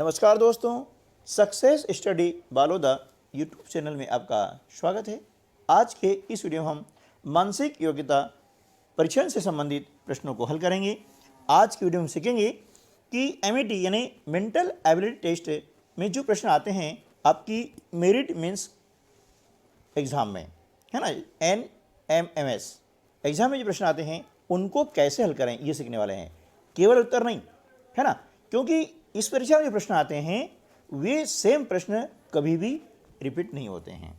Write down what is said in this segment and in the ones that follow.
नमस्कार दोस्तों, success study Baloda YouTube channel में आपका स्वागत है। आज के इस वीडियो में हम मानसिक योग्यता परीक्षण से संबंधित प्रश्नों को हल करेंगे। आज की वीडियो में सीखेंगे कि एमएटी यानी मेंटल एबिलिटी टेस्ट में जो प्रश्न आते हैं आपकी मेरिट मीन्स एग्ज़ाम में, है ना, NMMS एग्ज़ाम में जो प्रश्न आते हैं उनको कैसे हल करें ये सीखने वाले हैं, केवल उत्तर नहीं, है ना। क्योंकि इस परीक्षा में जो प्रश्न आते हैं वे सेम प्रश्न कभी भी रिपीट नहीं होते हैं,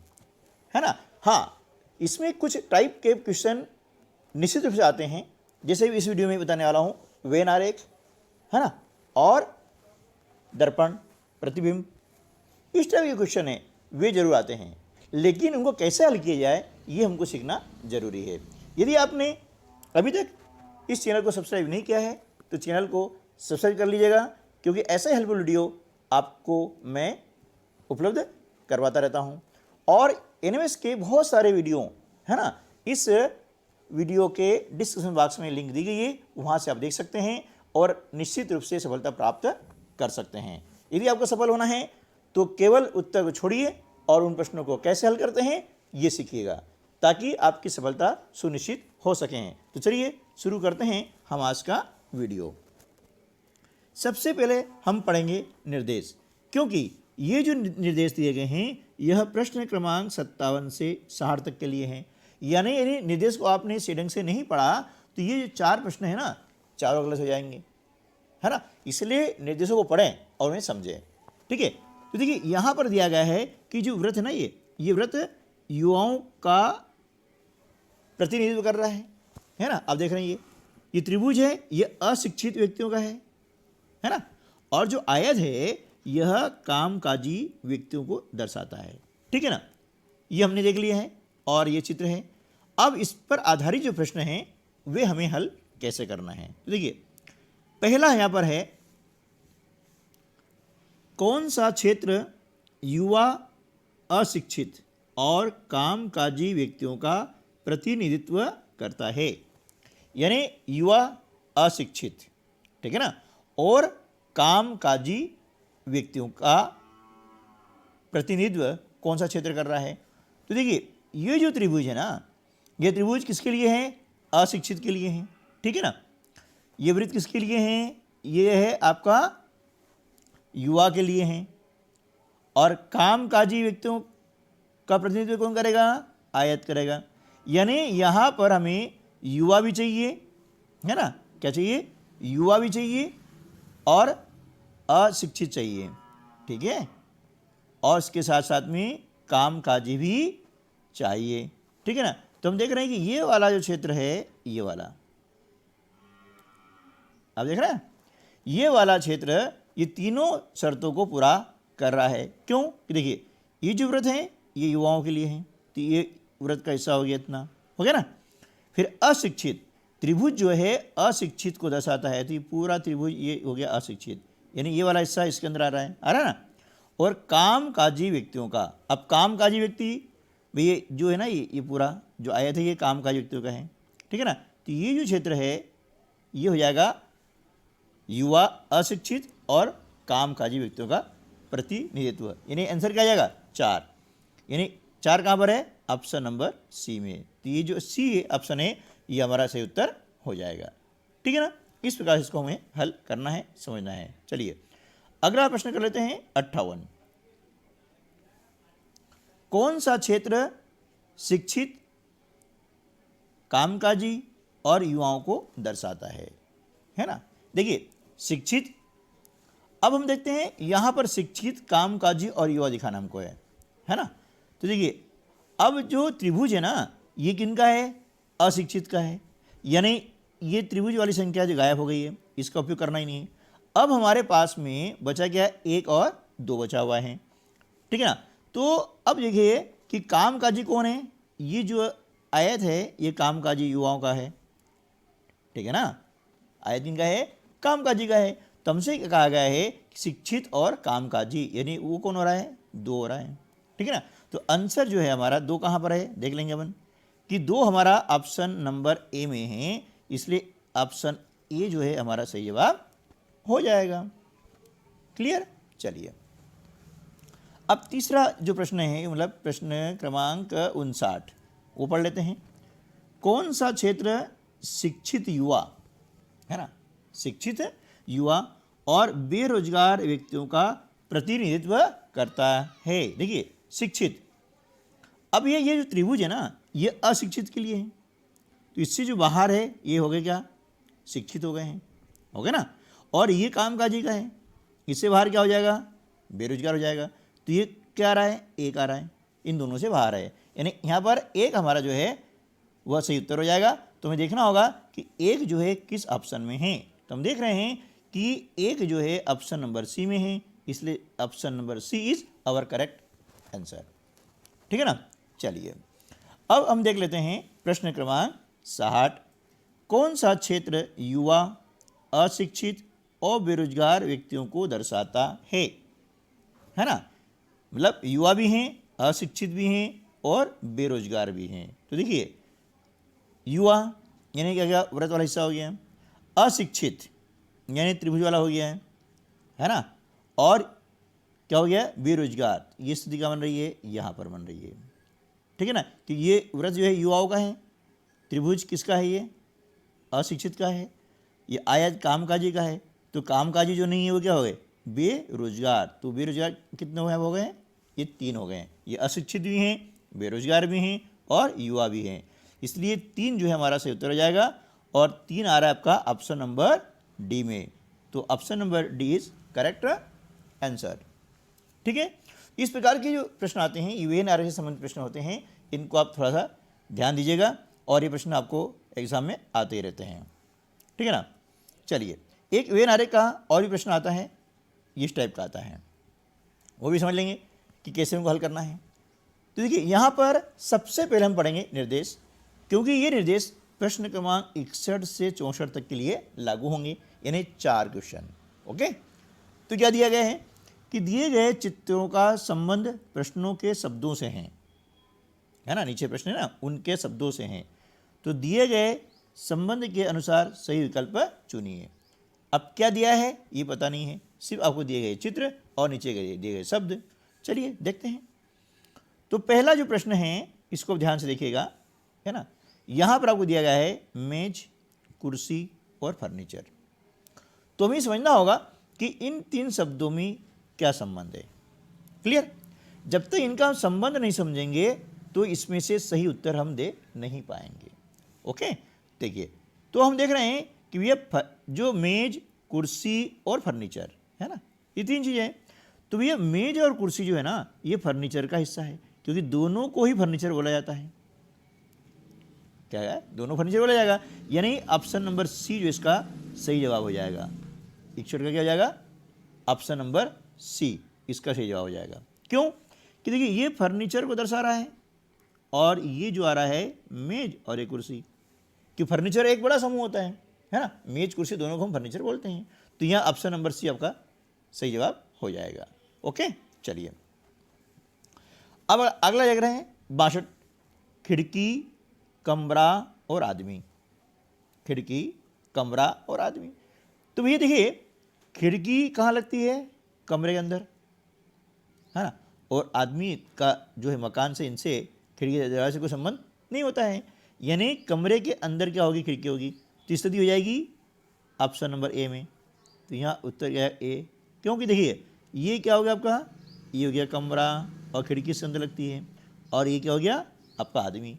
है ना। हाँ, इसमें कुछ टाइप के क्वेश्चन निश्चित रूप से आते हैं, जैसे इस वीडियो में बताने वाला हूँ, वेन आरेख, है ना, और दर्पण प्रतिबिंब, इस टाइप के क्वेश्चन हैं वे जरूर आते हैं, लेकिन उनको कैसे हल किया जाए ये हमको सीखना जरूरी है। यदि आपने अभी तक इस चैनल को सब्सक्राइब नहीं किया है तो चैनल को सब्सक्राइब कर लीजिएगा, क्योंकि ऐसे हेल्पफुल वीडियो आपको मैं उपलब्ध करवाता रहता हूं। और एनएमएस के बहुत सारे वीडियो, है ना, इस वीडियो के डिस्क्रिप्शन बॉक्स में लिंक दी गई है, वहां से आप देख सकते हैं और निश्चित रूप से सफलता प्राप्त कर सकते हैं। यदि आपको सफल होना है तो केवल उत्तर को छोड़िए और उन प्रश्नों को कैसे हल करते हैं ये सीखिएगा, ताकि आपकी सफलता सुनिश्चित हो सकें। तो चलिए शुरू करते हैं हम आज का वीडियो। सबसे पहले हम पढ़ेंगे निर्देश, क्योंकि ये जो निर्देश दिए गए हैं यह प्रश्न क्रमांक 57 से 60 तक के लिए हैं। यानी निर्देश को आपने सही ढंग से नहीं पढ़ा तो ये जो 4 प्रश्न है ना, चारों गलत हो जाएंगे, है ना। इसलिए निर्देशों को पढ़ें और उन्हें समझें, ठीक है। तो देखिए यहाँ पर दिया गया है कि जो व्रत है ना, ये व्रत युवाओं का प्रतिनिधित्व कर रहा है ना। आप देख रहे हैं ये त्रिभुज है, ये अशिक्षित व्यक्तियों का है ना, और जो आयत है यह कामकाजी व्यक्तियों को दर्शाता है, ठीक है ना। ये हमने देख लिया है और ये चित्र है। अब इस पर आधारित जो प्रश्न हैं वे हमें हल कैसे करना है। तो देखिए पहला यहाँ पर है, कौन सा क्षेत्र युवा अशिक्षित और कामकाजी व्यक्तियों का प्रतिनिधित्व करता है। यानी युवा अशिक्षित, ठीक है ना, और कामकाजी व्यक्तियों का प्रतिनिधित्व कौन सा क्षेत्र कर रहा है। तो देखिए ये जो त्रिभुज है ना, ये त्रिभुज किसके लिए है, अशिक्षित के लिए है, ठीक है ना। ये वृत्त किसके लिए है, ये है आपका युवा के लिए है, और कामकाजी व्यक्तियों का प्रतिनिधित्व कौन करेगा, आयत करेगा। यानी यहाँ पर हमें युवा भी चाहिए, है ना, क्या चाहिए, युवा भी चाहिए और अशिक्षित चाहिए, ठीक है, और इसके साथ साथ में कामकाजी भी चाहिए, ठीक है ना। तो हम देख रहे हैं कि ये वाला जो क्षेत्र है, ये वाला आप देख रहे हैं, ये वाला क्षेत्र ये तीनों शर्तों को पूरा कर रहा है। क्यों कि देखिए ये जो व्रत है ये युवाओं के लिए है, तो ये व्रत का हिस्सा हो गया, इतना हो गया ना। फिर अशिक्षित त्रिभुज जो है अशिक्षित को दर्शाता है, तो ये पूरा त्रिभुज ये हो गया अशिक्षित, यानी ये वाला हिस्सा इसके अंदर आ रहा है ना। और कामकाजी व्यक्तियों का, अब कामकाजी व्यक्ति भैया जो है ना, ये पूरा जो आया था ये कामकाजी व्यक्तियों का है, ठीक है ना। तो ये जो क्षेत्र है ये हो जाएगा युवा अशिक्षित और कामकाजी व्यक्तियों का प्रतिनिधित्व, यानी आंसर क्या आ जाएगा 4, यानी 4 कहाँ पर है, ऑप्शन नंबर सी में। तो ये जो सी ऑप्शन है ये हमारा सही उत्तर हो जाएगा, ठीक है ना। इस प्रकार से इसको हमें हल करना है, समझना है। चलिए अगला प्रश्न कर लेते हैं 58। कौन सा क्षेत्र शिक्षित, कामकाजी और युवाओं को दर्शाता है ना। देखिए शिक्षित, अब हम देखते हैं यहां पर शिक्षित, कामकाजी और युवा दिखाना हमको है ना। तो देखिए अब जो त्रिभुज है ना ये किनका है, अशिक्षित का है, यानी ये त्रिभुज वाली संख्या जो गायब हो गई है, इसका उपयोग करना ही नहीं है। अब हमारे पास में बचा क्या है, 1 और 2 बचा हुआ है, ठीक है ना। तो अब देखिए कि कामकाजी कौन है, ये जो आयत है ये कामकाजी युवाओं का है, ठीक है ना। आयत किनका है, कामकाजी का है। तो हमसे कहा गया है शिक्षित और कामकाजी, यानी वो कौन हो रहा है, 2 हो रहा है, ठीक है ना। तो आंसर जो है हमारा 2 कहाँ पर है, देख लेंगे अपन कि 2 हमारा ऑप्शन नंबर ए में है, इसलिए ऑप्शन ए जो है हमारा सही जवाब हो जाएगा। क्लियर। चलिए, अब तीसरा जो प्रश्न है, मतलब प्रश्न क्रमांक 59, वो पढ़ लेते हैं। कौन सा क्षेत्र शिक्षित युवा, है ना, शिक्षित युवा और बेरोजगार व्यक्तियों का प्रतिनिधित्व करता है? देखिए, शिक्षित, अब ये जो त्रिभुज है ना, ये अशिक्षित के लिए है, तो इससे जो बाहर है ये हो गए क्या, शिक्षित हो गए हैं, हो गए ना। और ये कामकाजी का है, इससे बाहर क्या हो जाएगा, बेरोजगार हो जाएगा। तो ये क्या आ रहा है, एक आ रहा है, इन दोनों से बाहर है, यानी यहाँ पर एक हमारा जो है वह सही उत्तर हो जाएगा। तो हमें देखना होगा कि एक जो है किस ऑप्शन में है। तो हम देख रहे हैं कि एक जो है ऑप्शन नंबर सी में है, इसलिए option number C is our correct answer. ठीक है ना। चलिए, अब हम देख लेते हैं प्रश्न क्रमांक 60। कौन सा क्षेत्र युवा, अशिक्षित और बेरोजगार व्यक्तियों को दर्शाता है ना, मतलब युवा भी हैं, अशिक्षित भी हैं और बेरोजगार भी हैं। तो देखिए, युवा यानी क्या क्या, व्रत वाला हिस्सा हो गया है, अशिक्षित यानी त्रिभुज वाला हो गया है ना, और क्या हो गया, बेरोजगार, ये स्थिति क्या बन रही है, यहाँ पर बन रही है। ठीक है ना, कि ये व्रत जो है युवाओं का है, त्रिभुज किसका है, ये अशिक्षित का है, ये आयत कामकाजी का है, तो कामकाजी जो नहीं है वो क्या हो गए, बेरोजगार। तो बेरोजगार कितने हो गए, ये 3 हो गए, ये अशिक्षित भी हैं, बेरोजगार भी हैं और युवा भी हैं, इसलिए 3 जो है हमारा सही उत्तर हो जाएगा। और 3 आ रहा है आपका ऑप्शन नंबर डी में, तो option number D is correct answer. ठीक है, इस प्रकार के जो प्रश्न आते हैं, यूएन आर से संबंधित प्रश्न होते हैं, इनको आप थोड़ा सा ध्यान दीजिएगा, और ये प्रश्न आपको एग्जाम में आते ही रहते हैं। ठीक है ना। चलिए, एक यूएन आर का और भी प्रश्न आता है, इस टाइप का आता है, वो भी समझ लेंगे कि कैसे उनको हल करना है। तो देखिए, यहाँ पर सबसे पहले हम पढ़ेंगे निर्देश, क्योंकि ये निर्देश प्रश्न क्रमांक 61 से 64 तक के लिए लागू होंगे, यानी 4 क्वेश्चन। ओके, तो क्या दिया गया है कि दिए गए चित्रों का संबंध प्रश्नों के शब्दों से है ना, नीचे प्रश्न है ना, उनके शब्दों से हैं, तो दिए गए संबंध के अनुसार सही विकल्प चुनिए। अब क्या दिया है ये पता नहीं है, सिर्फ आपको दिए गए चित्र और नीचे दिए गए शब्द। चलिए देखते हैं। तो पहला जो प्रश्न है, इसको ध्यान से देखिएगा, है ना, यहाँ पर आपको दिया गया है मेज, कुर्सी और फर्नीचर। तो हमें समझना होगा कि इन 3 शब्दों में क्या संबंध है। क्लियर, जब तक इनका हम संबंध नहीं समझेंगे तो इसमें से सही उत्तर हम दे नहीं पाएंगे। ओके, देखिए, तो हम देख रहे हैं कि ये जो मेज, कुर्सी और फर्नीचर है ना, ये 3 चीज़ें हैं। तो ये मेज और कुर्सी जो है ना, ये फर्नीचर का हिस्सा है, क्योंकि दोनों को ही फर्नीचर बोला जाता है। क्या है, दोनों फर्नीचर बोला जाएगा, यानी ऑप्शन नंबर सी जो इसका सही जवाब हो जाएगा। 61 का क्या हो जाएगा, ऑप्शन नंबर सी इसका सही जवाब हो जाएगा। क्यों, कि देखिए ये फर्नीचर को दर्शा रहा है और ये जो आ रहा है मेज और एक कुर्सी, कि फर्नीचर एक बड़ा समूह होता है ना, मेज कुर्सी दोनों को हम फर्नीचर बोलते हैं। तो यहाँ ऑप्शन नंबर सी आपका सही जवाब हो जाएगा। ओके, चलिए, अब अगला देख रहे हैं 62, खिड़की, कमरा और आदमी। खिड़की, कमरा और आदमी। तो भैया देखिए, खिड़की कहाँ लगती है, कमरे के अंदर, है ना, और आदमी का जो है मकान से, इनसे खिड़की दरवाजे से कोई संबंध नहीं होता है, यानी कमरे के अंदर क्या होगी, खिड़की होगी। तो स्थिति हो जाएगी ऑप्शन नंबर ए में। तो यहाँ उत्तर क्या है, ए, क्योंकि देखिए ये क्या हो गया आपका, ये हो गया कमरा और खिड़की से अंदर लगती है, और ये क्या हो गया आपका आदमी,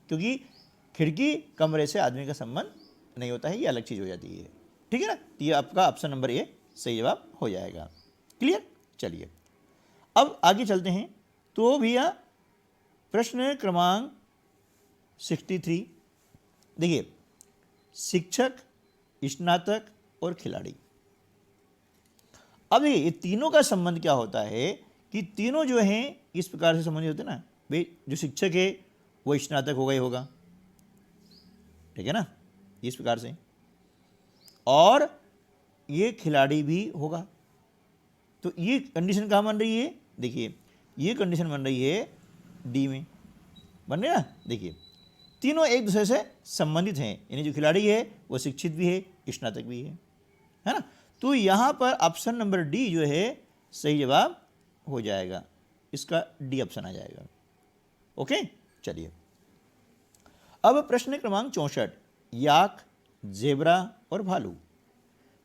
क्योंकि खिड़की कमरे से आदमी का संबंध नहीं होता है, ये अलग चीज़ हो जाती है। ठीक है ना, तो ये आपका ऑप्शन नंबर ए सही जवाब हो जाएगा। क्लियर, चलिए अब आगे चलते हैं। तो भैया प्रश्न क्रमांक 63, देखिए, शिक्षक, स्नातक और खिलाड़ी। अब ये तीनों का संबंध क्या होता है कि तीनों जो हैं इस प्रकार से संबंधित होते हैं ना, भाई जो शिक्षक है वो स्नातक हो गए होगा, ठीक है ना, इस प्रकार से, और ये खिलाड़ी भी होगा। तो ये कंडीशन कहाँ बन रही है, देखिए ये कंडीशन बन रही है डी में, बन रही है ना। देखिए तीनों एक दूसरे से संबंधित हैं, यानी जो खिलाड़ी है वो शिक्षित भी है, स्नातक भी है ना। तो यहाँ पर ऑप्शन नंबर डी जो है सही जवाब हो जाएगा। इसका डी ऑप्शन आ जाएगा। ओके, चलिए अब प्रश्न क्रमांक 64, याक, जेबरा और भालू,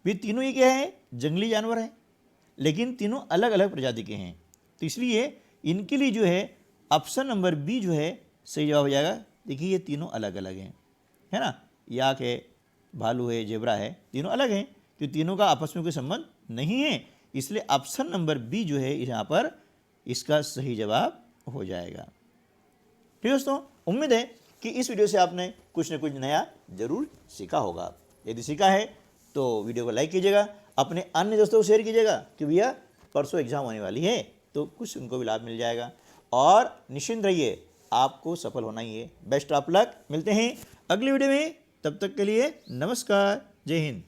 वे तीनों ये क्या है, जंगली जानवर हैं, लेकिन तीनों अलग अलग प्रजाति के हैं। तो इसलिए इनके लिए जो है ऑप्शन नंबर बी जो है सही जवाब हो जाएगा। देखिए ये तीनों अलग अलग हैं, है ना, याक है, भालू है, जेबरा है, तीनों अलग हैं, तो तीनों का आपस में कोई संबंध नहीं है, इसलिए ऑप्शन नंबर बी जो है यहाँ पर इसका सही जवाब हो जाएगा। ठीक है दोस्तों, उम्मीद है कि इस वीडियो से आपने कुछ न कुछ नया जरूर सीखा होगा। यदि सीखा है तो वीडियो को लाइक कीजिएगा, अपने अन्य दोस्तों को शेयर कीजिएगा कि भैया परसों एग्जाम होने वाली है तो कुछ उनको भी लाभ मिल जाएगा। और निश्चिंत रहिए, आपको सफल होना ही है। बेस्ट ऑफ लक, मिलते हैं अगली वीडियो में, तब तक के लिए नमस्कार, जय हिंद।